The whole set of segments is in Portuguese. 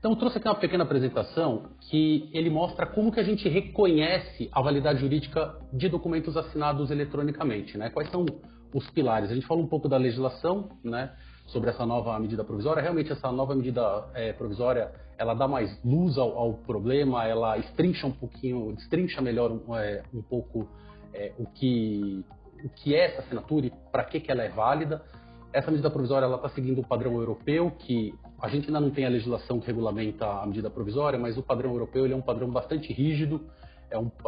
Então, eu trouxe aqui uma pequena apresentação que ele mostra como que a gente reconhece a validade jurídica de documentos assinados eletronicamente, né? Quais são os pilares? A gente falou um pouco da legislação, né, sobre essa nova medida provisória. Realmente, essa nova medida provisória, ela dá mais luz ao problema, ela destrincha melhor um pouco o que é essa assinatura e para que ela é válida. Essa medida provisória está seguindo o padrão europeu, que a gente ainda não tem a legislação que regulamenta a medida provisória, mas o padrão europeu ele é um padrão bastante rígido,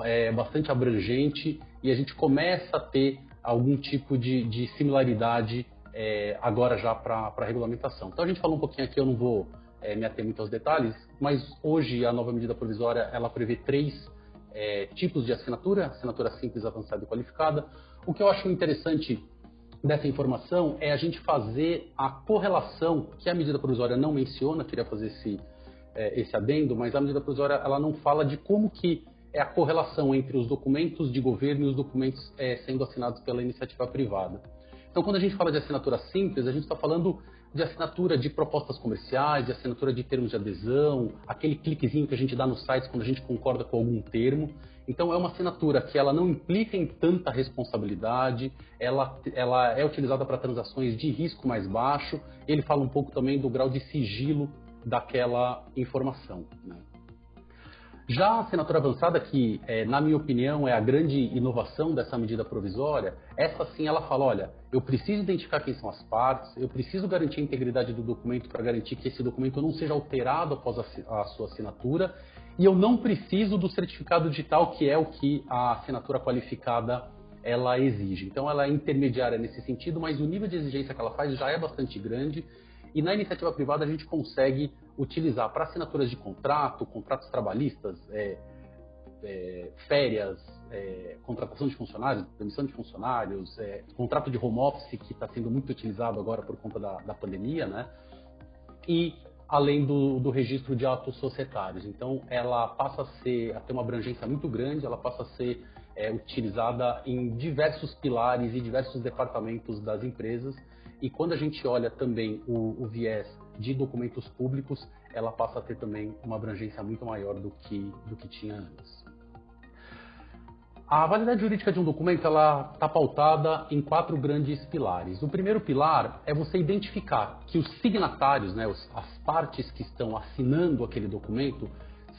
é bastante abrangente, e a gente começa a ter algum tipo de similaridade agora já para a regulamentação. Então a gente falou um pouquinho aqui, eu não vou me ater muito aos detalhes, mas hoje a nova medida provisória ela prevê 3 tipos de assinatura simples, avançada e qualificada. O que eu acho interessante dessa informação é a gente fazer a correlação que a medida provisória não menciona, queria fazer esse adendo, mas a medida provisória ela não fala de como que é a correlação entre os documentos de governo e os documentos sendo assinados pela iniciativa privada. Então, quando a gente fala de assinatura simples, a gente está falando de assinatura de propostas comerciais, de assinatura de termos de adesão, aquele cliquezinho que a gente dá nos sites quando a gente concorda com algum termo. Então, é uma assinatura que ela não implica em tanta responsabilidade, ela é utilizada para transações de risco mais baixo. Ele fala um pouco também do grau de sigilo daquela informação, né? Já a assinatura avançada, que na minha opinião é a grande inovação dessa medida provisória, essa sim ela fala, olha, eu preciso identificar quem são as partes, eu preciso garantir a integridade do documento para garantir que esse documento não seja alterado após a sua assinatura, e eu não preciso do certificado digital, que é o que a assinatura qualificada ela exige. Então ela é intermediária nesse sentido, mas o nível de exigência que ela faz já é bastante grande. E na iniciativa privada a gente consegue utilizar para assinaturas de contrato, contratos trabalhistas, férias, contratação de funcionários, demissão de funcionários, contrato de home office que está sendo muito utilizado agora por conta da pandemia, né? E além do registro de atos societários. Então ela passa a ter uma abrangência muito grande, ela passa a ser utilizada em diversos pilares e diversos departamentos das empresas. E quando a gente olha também o viés de documentos públicos, ela passa a ter também uma abrangência muito maior do que tinha antes. A validade jurídica de um documento ela está pautada em 4 grandes pilares. O primeiro pilar é você identificar que os signatários, né, as partes que estão assinando aquele documento,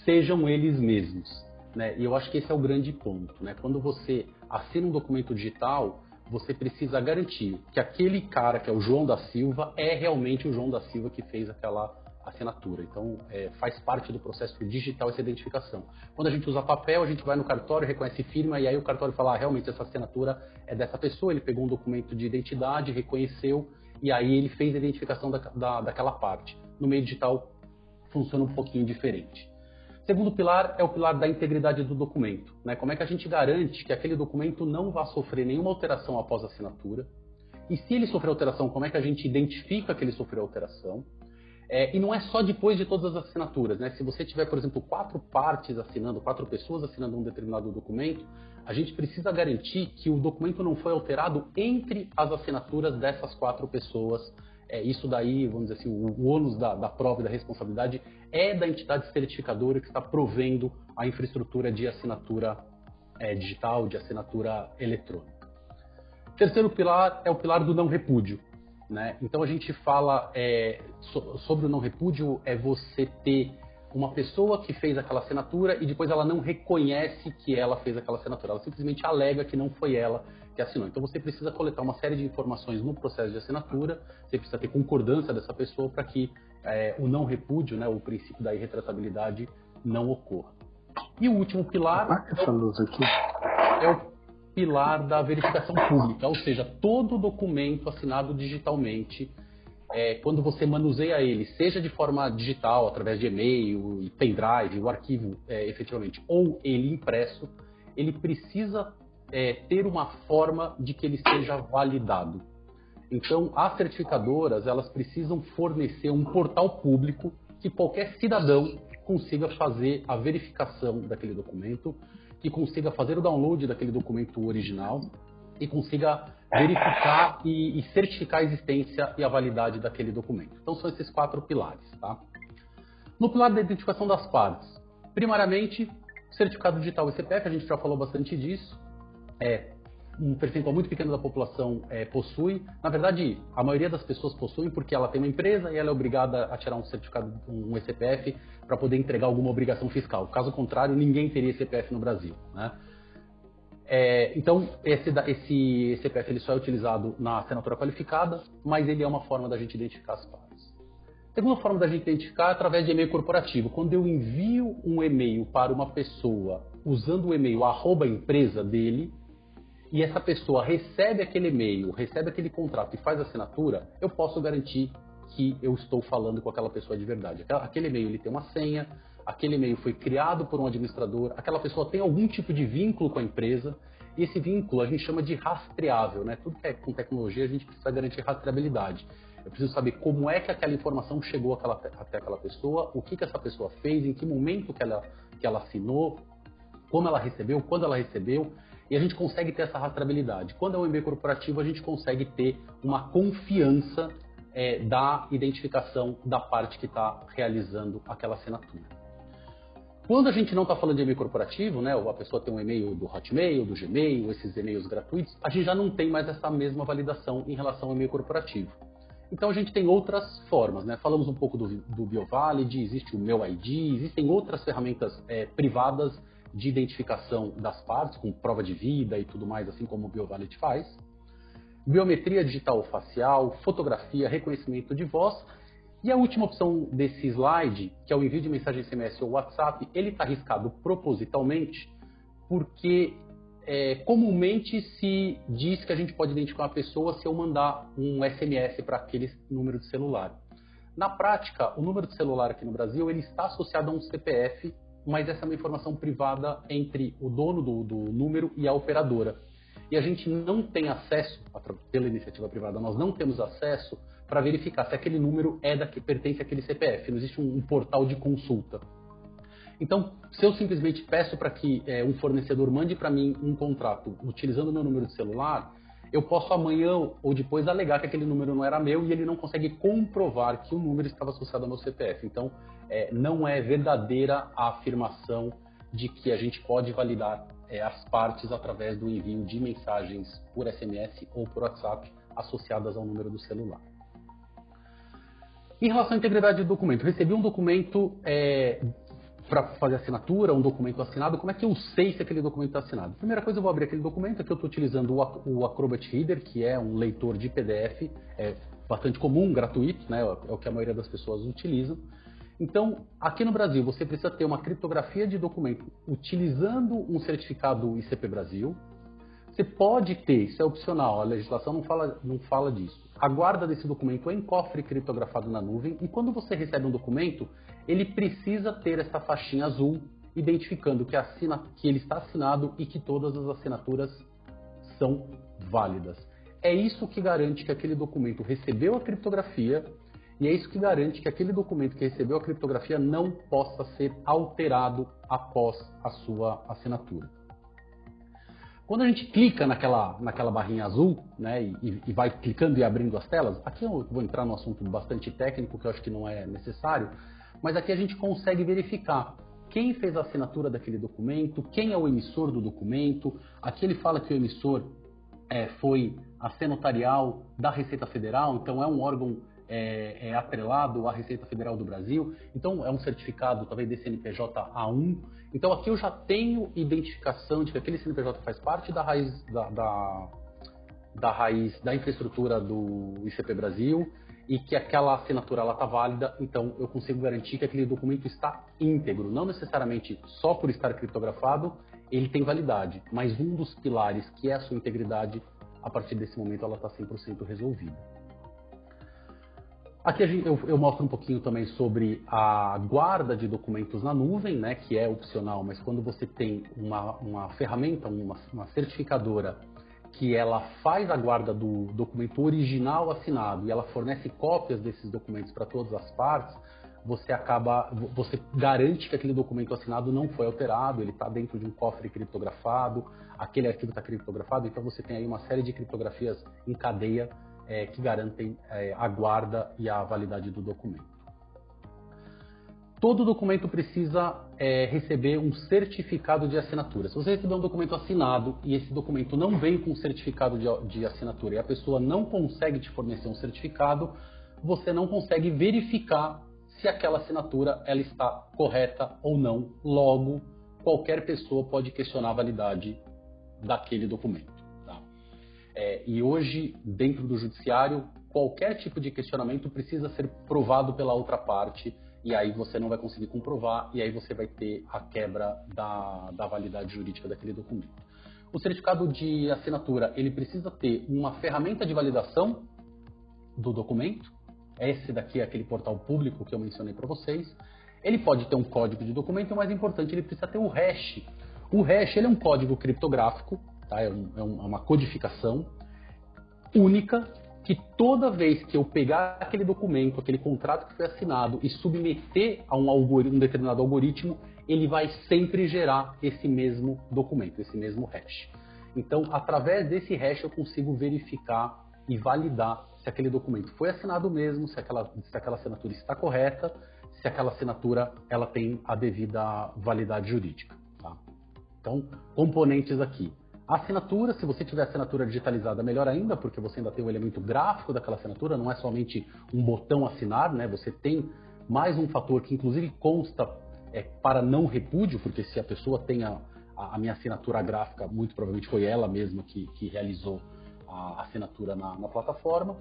sejam eles mesmos, né? E eu acho que esse é o grande ponto, né? Quando você assina um documento digital, você precisa garantir que aquele cara, que é o João da Silva, é realmente o João da Silva que fez aquela assinatura. Então, faz parte do processo digital essa identificação. Quando a gente usa papel, a gente vai no cartório, reconhece firma, e aí o cartório fala, realmente essa assinatura é dessa pessoa, ele pegou um documento de identidade, reconheceu, e aí ele fez a identificação daquela parte. No meio digital, funciona um pouquinho diferente. Segundo pilar é o pilar da integridade do documento, né? Como é que a gente garante que aquele documento não vá sofrer nenhuma alteração após a assinatura? E se ele sofrer alteração, como é que a gente identifica que ele sofreu alteração? E não é só depois de todas as assinaturas, né? Se você tiver, por exemplo, 4 partes assinando, 4 pessoas assinando um determinado documento, a gente precisa garantir que o documento não foi alterado entre as assinaturas dessas 4 pessoas. Isso daí, vamos dizer assim, o ônus da prova e da responsabilidade é da entidade certificadora que está provendo a infraestrutura de assinatura digital, de assinatura eletrônica. Terceiro pilar é o pilar do não repúdio, né? Então a gente fala sobre o não repúdio, é você ter uma pessoa que fez aquela assinatura e depois ela não reconhece que ela fez aquela assinatura, ela simplesmente alega que não foi ela que assinou. Então você precisa coletar uma série de informações no processo de assinatura, você precisa ter concordância dessa pessoa para que o não repúdio, né, o princípio da irretratabilidade, não ocorra. E o último pilar é o pilar da verificação pública, ou seja, todo documento assinado digitalmente, quando você manuseia ele, seja de forma digital, através de e-mail, pendrive, o arquivo efetivamente, ou ele impresso, ele precisa ter uma forma de que ele seja validado. Então, as certificadoras, elas precisam fornecer um portal público que qualquer cidadão consiga fazer a verificação daquele documento, que consiga fazer o download daquele documento original e consiga verificar e certificar a existência e a validade daquele documento. Então, são esses 4 pilares, tá? No pilar da identificação das partes, primariamente, certificado digital e CPF, a gente já falou bastante disso, um percentual muito pequeno da população possui. Na verdade, a maioria das pessoas possuem porque ela tem uma empresa e ela é obrigada a tirar um certificado, um CPF, para poder entregar alguma obrigação fiscal. Caso contrário, ninguém teria CPF no Brasil, né? Então, esse CPF ele só é utilizado na assinatura qualificada, mas ele é uma forma da gente identificar as partes. A segunda forma da gente identificar é através de e-mail corporativo. Quando eu envio um e-mail para uma pessoa usando o e-mail @empresa dele, e essa pessoa recebe aquele e-mail, recebe aquele contrato e faz a assinatura, eu posso garantir que eu estou falando com aquela pessoa de verdade. Aquele e-mail ele tem uma senha, aquele e-mail foi criado por um administrador, aquela pessoa tem algum tipo de vínculo com a empresa, e esse vínculo a gente chama de rastreável, né? Tudo que é com tecnologia a gente precisa garantir rastreabilidade. Eu preciso saber como é que aquela informação chegou até aquela pessoa, o que essa pessoa fez, em que momento que ela assinou, como ela recebeu, quando ela recebeu, e a gente consegue ter essa rastreabilidade. Quando é um e-mail corporativo, a gente consegue ter uma confiança da identificação da parte que está realizando aquela assinatura. Quando a gente não está falando de e-mail corporativo, né, ou a pessoa tem um e-mail do Hotmail, do Gmail, esses e-mails gratuitos, a gente já não tem mais essa mesma validação em relação ao e-mail corporativo. Então a gente tem outras formas, né? Falamos um pouco do BioValid, existe o Meu ID, existem outras ferramentas privadas de identificação das partes, com prova de vida e tudo mais, assim como o BioValid faz. Biometria digital facial, fotografia, reconhecimento de voz. E a última opção desse slide, que é o envio de mensagem SMS ou WhatsApp, ele está arriscado propositalmente porque comumente se diz que a gente pode identificar uma pessoa se eu mandar um SMS para aquele número de celular. Na prática, o número de celular aqui no Brasil ele está associado a um CPF, mas essa é uma informação privada entre o dono do número e a operadora. E a gente não tem acesso, pela iniciativa privada, nós não temos acesso para verificar se aquele número pertence àquele CPF. Não existe um portal de consulta. Então, se eu simplesmente peço para que um fornecedor mande para mim um contrato utilizando o meu número de celular, eu posso amanhã ou depois alegar que aquele número não era meu e ele não consegue comprovar que o número estava associado ao meu CPF. Então, não é verdadeira a afirmação de que a gente pode validar as partes através do envio de mensagens por SMS ou por WhatsApp associadas ao número do celular. Em relação à integridade do documento, recebi um documento para fazer assinatura, um documento assinado, como é que eu sei se aquele documento está assinado? Primeira coisa, eu vou abrir aquele documento, aqui eu estou utilizando o Acrobat Reader, que é um leitor de PDF, bastante comum, gratuito, né? É o que a maioria das pessoas utilizam. Então, aqui no Brasil, você precisa ter uma criptografia de documento utilizando um certificado ICP Brasil. Você pode ter, isso é opcional, a legislação não fala disso. A guarda desse documento em cofre criptografado na nuvem e quando você recebe um documento, ele precisa ter essa faixinha azul identificando que ele está assinado e que todas as assinaturas são válidas. É isso que garante que aquele documento recebeu a criptografia e é isso que garante que aquele documento que recebeu a criptografia não possa ser alterado após a sua assinatura. Quando a gente clica naquela barrinha azul, né, e vai clicando e abrindo as telas, aqui eu vou entrar num assunto bastante técnico que eu acho que não é necessário, mas aqui a gente consegue verificar quem fez a assinatura daquele documento, quem é o emissor do documento. Aqui ele fala que o emissor foi a Sé Notarial da Receita Federal, então é um órgão atrelado à Receita Federal do Brasil, então é um certificado talvez de CNPJ A1. Então aqui eu já tenho identificação de que aquele CNPJ faz parte da raiz da infraestrutura do ICP Brasil e que aquela assinatura está válida, então eu consigo garantir que aquele documento está íntegro, não necessariamente só por estar criptografado, ele tem validade, mas um dos pilares, que é a sua integridade, a partir desse momento ela está 100% resolvida. Aqui eu mostro um pouquinho também sobre a guarda de documentos na nuvem, né, que é opcional, mas quando você tem uma ferramenta, uma certificadora, que ela faz a guarda do documento original assinado e ela fornece cópias desses documentos para todas as partes, você garante que aquele documento assinado não foi alterado, ele está dentro de um cofre criptografado, aquele arquivo está criptografado, então você tem aí uma série de criptografias em cadeia que garantem a guarda e a validade do documento. todo documento precisa receber um certificado de assinatura. Se você receber um documento assinado e esse documento não veio com certificado de assinatura e a pessoa não consegue te fornecer um certificado, você não consegue verificar se aquela assinatura ela está correta ou não. Logo, qualquer pessoa pode questionar a validade daquele documento. Tá? E hoje, dentro do judiciário, qualquer tipo de questionamento precisa ser provado pela outra parte, e aí você não vai conseguir comprovar, e aí você vai ter a quebra da validade jurídica daquele documento. O certificado de assinatura, ele precisa ter uma ferramenta de validação do documento. Esse daqui é aquele portal público que eu mencionei para vocês. Ele pode ter um código de documento, e o mais importante, ele precisa ter o hash. O hash ele é um código criptográfico, tá? É uma codificação única, que toda vez que eu pegar aquele documento, aquele contrato que foi assinado e submeter a um determinado algoritmo, ele vai sempre gerar esse mesmo documento, esse mesmo hash. Então, através desse hash eu consigo verificar e validar se aquele documento foi assinado mesmo, se aquela assinatura está correta, se aquela assinatura ela tem a devida validade jurídica. Tá? Então, componentes aqui. A assinatura, se você tiver assinatura digitalizada, melhor ainda, porque você ainda tem o elemento gráfico daquela assinatura, não é somente um botão assinar, né? Você tem mais um fator que inclusive consta para não repúdio, porque se a pessoa tem a minha assinatura gráfica, muito provavelmente foi ela mesma que realizou a assinatura na plataforma.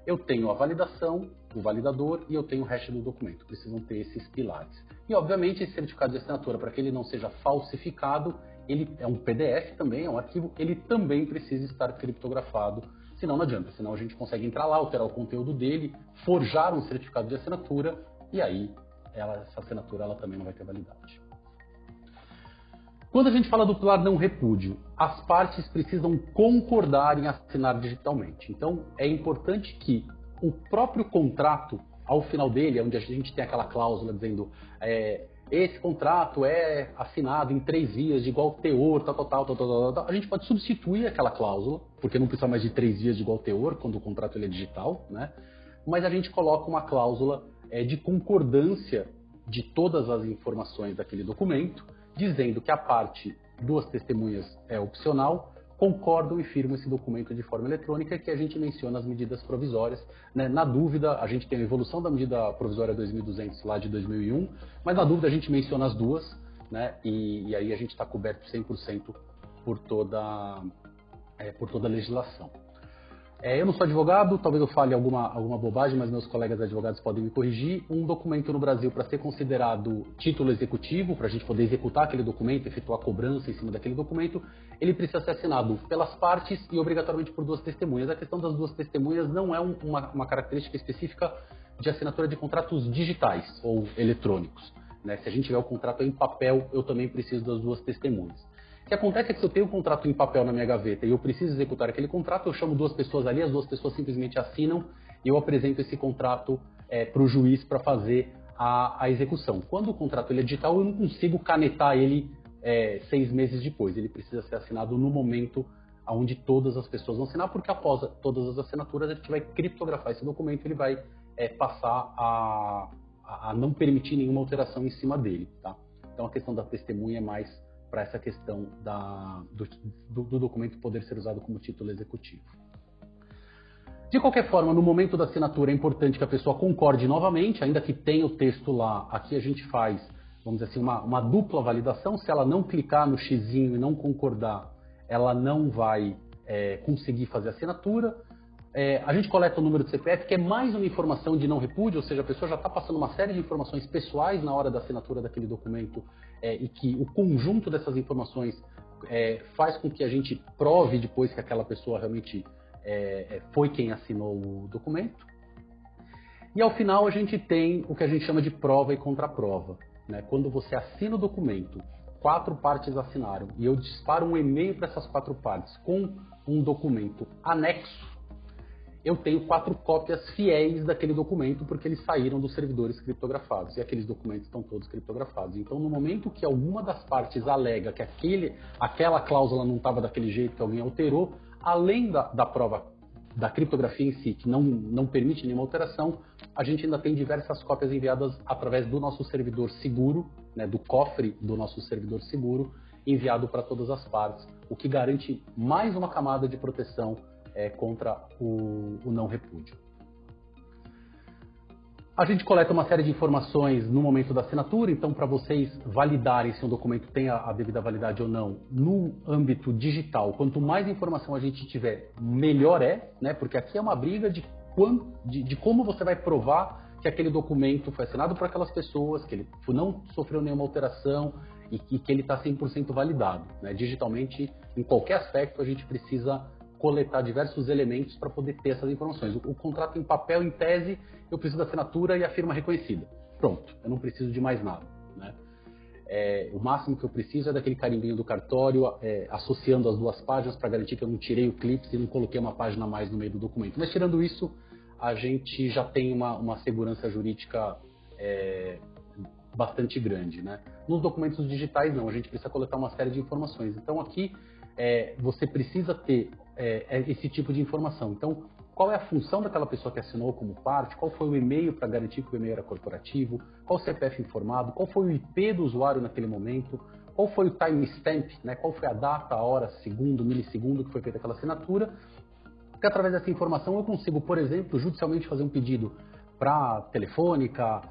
Eu tenho a validação, o validador e eu tenho o hash do documento. Precisam ter esses pilares. E, obviamente, esse certificado de assinatura, para que ele não seja falsificado, ele é um PDF também, é um arquivo, ele também precisa estar criptografado, senão não adianta, senão a gente consegue entrar lá, alterar o conteúdo dele, forjar um certificado de assinatura e aí essa assinatura ela também não vai ter validade. Quando a gente fala do pilar não repúdio, as partes precisam concordar em assinar digitalmente. Então, é importante que o próprio contrato, ao final dele, onde a gente tem aquela cláusula dizendo esse contrato é assinado em 3 vias de igual teor, tal, a gente pode substituir aquela cláusula, porque não precisa mais de 3 vias de igual teor, quando o contrato ele é digital, né? Mas a gente coloca uma cláusula de concordância de todas as informações daquele documento, dizendo que a parte 2 testemunhas é opcional, concordam e firmam esse documento de forma eletrônica, que a gente menciona as medidas provisórias. Né? Na dúvida, a gente tem a evolução da medida provisória 2200 lá de 2001, mas na dúvida a gente menciona as duas, né? E aí a gente está coberto 100% por toda a legislação. Eu não sou advogado, talvez eu fale alguma bobagem, mas meus colegas advogados podem me corrigir. Um documento no Brasil, para ser considerado título executivo, para a gente poder executar aquele documento, efetuar a cobrança em cima daquele documento, ele precisa ser assinado pelas partes e obrigatoriamente por 2 testemunhas. A questão das 2 testemunhas não é uma característica específica de assinatura de contratos digitais ou eletrônicos. Né? Se a gente tiver o contrato em papel, eu também preciso das 2 testemunhas. O que acontece é que se eu tenho um contrato em papel na minha gaveta e eu preciso executar aquele contrato, eu chamo 2 pessoas ali, as 2 pessoas simplesmente assinam e eu apresento esse contrato para o juiz para fazer a execução. Quando o contrato ele é digital, eu não consigo canetar ele 6 meses depois. Ele precisa ser assinado no momento onde todas as pessoas vão assinar, porque após todas as assinaturas a gente vai criptografar esse documento e ele vai passar a não permitir nenhuma alteração em cima dele. Tá? Então a questão da testemunha é mais para essa questão do documento poder ser usado como título executivo. De qualquer forma, no momento da assinatura é importante que a pessoa concorde novamente, ainda que tenha o texto lá. Aqui a gente faz, vamos dizer assim, uma dupla validação. Se ela não clicar no xizinho e não concordar, ela não vai conseguir fazer a assinatura. A gente coleta o número de CPF, que é mais uma informação de não repúdio, ou seja, a pessoa já está passando uma série de informações pessoais na hora da assinatura daquele documento e que o conjunto dessas informações faz com que a gente prove depois que aquela pessoa realmente foi quem assinou o documento. E ao final a gente tem o que a gente chama de prova e contraprova. Né? Quando você assina o documento, 4 partes assinaram e eu disparo um e-mail para essas 4 partes com um documento anexo, eu tenho 4 cópias fiéis daquele documento porque eles saíram dos servidores criptografados e aqueles documentos estão todos criptografados. Então, no momento que alguma das partes alega que aquela cláusula não estava daquele jeito, que alguém alterou, além da prova da criptografia em si, que não permite nenhuma alteração, a gente ainda tem diversas cópias enviadas através do nosso servidor seguro, né, do cofre do nosso servidor seguro, enviado para todas as partes, o que garante mais uma camada de proteção contra o não repúdio. A gente coleta uma série de informações no momento da assinatura, então para vocês validarem se um documento tem a devida validade ou não, no âmbito digital, quanto mais informação a gente tiver, melhor né? Porque aqui é uma briga de como você vai provar que aquele documento foi assinado por aquelas pessoas, que ele não sofreu nenhuma alteração e que ele está 100% validado, né? Digitalmente, em qualquer aspecto, a gente precisa coletar diversos elementos para poder ter essas informações. O contrato em papel, em tese, eu preciso da assinatura e a firma reconhecida. Pronto, eu não preciso de mais nada, né? O máximo que eu preciso é daquele carimbinho do cartório associando as duas páginas para garantir que eu não tirei o clipe e não coloquei uma página a mais no meio do documento. Mas tirando isso, a gente já tem uma segurança jurídica bastante grande, né? Nos documentos digitais não, a gente precisa coletar uma série de informações. Então aqui você precisa ter esse tipo de informação. Então, qual é a função daquela pessoa que assinou como parte? Qual foi o e-mail para garantir que o e-mail era corporativo? Qual o CPF informado? Qual foi o IP do usuário naquele momento? Qual foi o timestamp, né? Qual foi a data, a hora, segundo, milissegundo que foi feita aquela assinatura? Porque através dessa informação eu consigo, por exemplo, judicialmente fazer um pedido para Telefônica,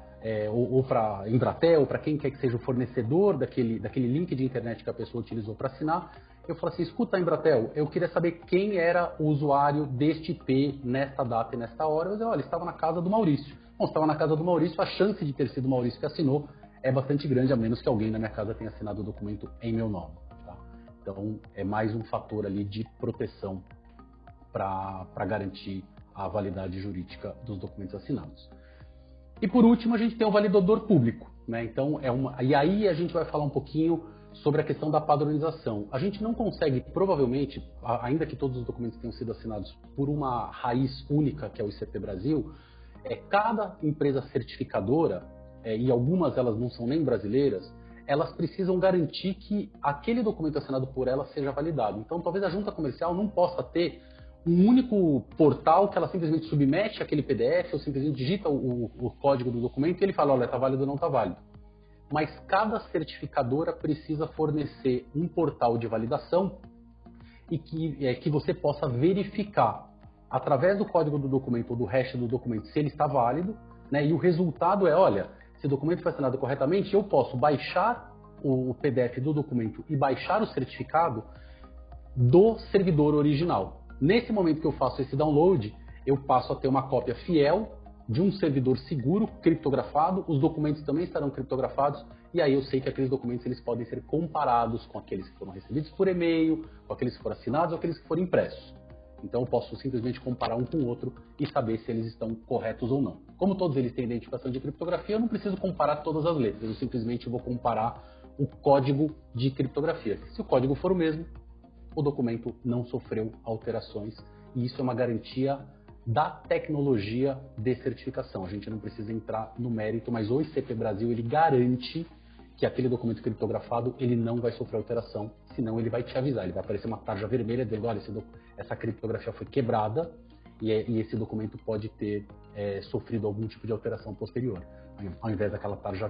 ou para Embratel, ou para quem quer que seja o fornecedor daquele link de internet que a pessoa utilizou para assinar. Eu falo assim, escuta, Embratel, eu queria saber quem era o usuário deste IP nesta data e nesta hora. Eu digo, olha, estava na casa do Maurício. Bom, estava na casa do Maurício, a chance de ter sido o Maurício que assinou é bastante grande, a menos que alguém na minha casa tenha assinado o documento em meu nome. Tá? Então, é mais um fator ali de proteção para garantir a validade jurídica dos documentos assinados. E por último, a gente tem o validador público, né? Então, e aí a gente vai falar um pouquinho sobre a questão da padronização. A gente não consegue, provavelmente, ainda que todos os documentos tenham sido assinados por uma raiz única, que é o ICP Brasil, cada empresa certificadora, e algumas elas não são nem brasileiras, elas precisam garantir que aquele documento assinado por ela seja validado. Então, talvez a junta comercial não possa ter um único portal que ela simplesmente submete aquele PDF ou simplesmente digita o código do documento e ele fala, olha, está válido ou não está válido. Mas cada certificadora precisa fornecer um portal de validação e que você possa verificar através do código do documento ou do hash do documento se ele está válido, né? E o resultado olha, se o documento foi assinado corretamente, eu posso baixar o PDF do documento e baixar o certificado do servidor original. Nesse momento que eu faço esse download, eu passo a ter uma cópia fiel de um servidor seguro, criptografado, os documentos também estarão criptografados, e aí eu sei que aqueles documentos eles podem ser comparados com aqueles que foram recebidos por e-mail, com aqueles que foram assinados ou aqueles que foram impressos. Então eu posso simplesmente comparar um com o outro e saber se eles estão corretos ou não. Como todos eles têm identificação de criptografia, eu não preciso comparar todas as letras, eu simplesmente vou comparar o código de criptografia. Se o código for o mesmo, o documento não sofreu alterações, e isso é uma garantia da tecnologia de certificação. A gente não precisa entrar no mérito, mas o ICP Brasil ele garante que aquele documento criptografado ele não vai sofrer alteração, senão ele vai te avisar, ele vai aparecer uma tarja vermelha dizendo, olha, essa criptografia foi quebrada e esse documento pode ter sofrido algum tipo de alteração posterior. Ao invés daquela tarja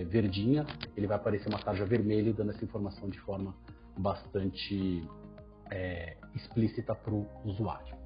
verdinha, ele vai aparecer uma tarja vermelha dando essa informação de forma bastante explícita para o usuário.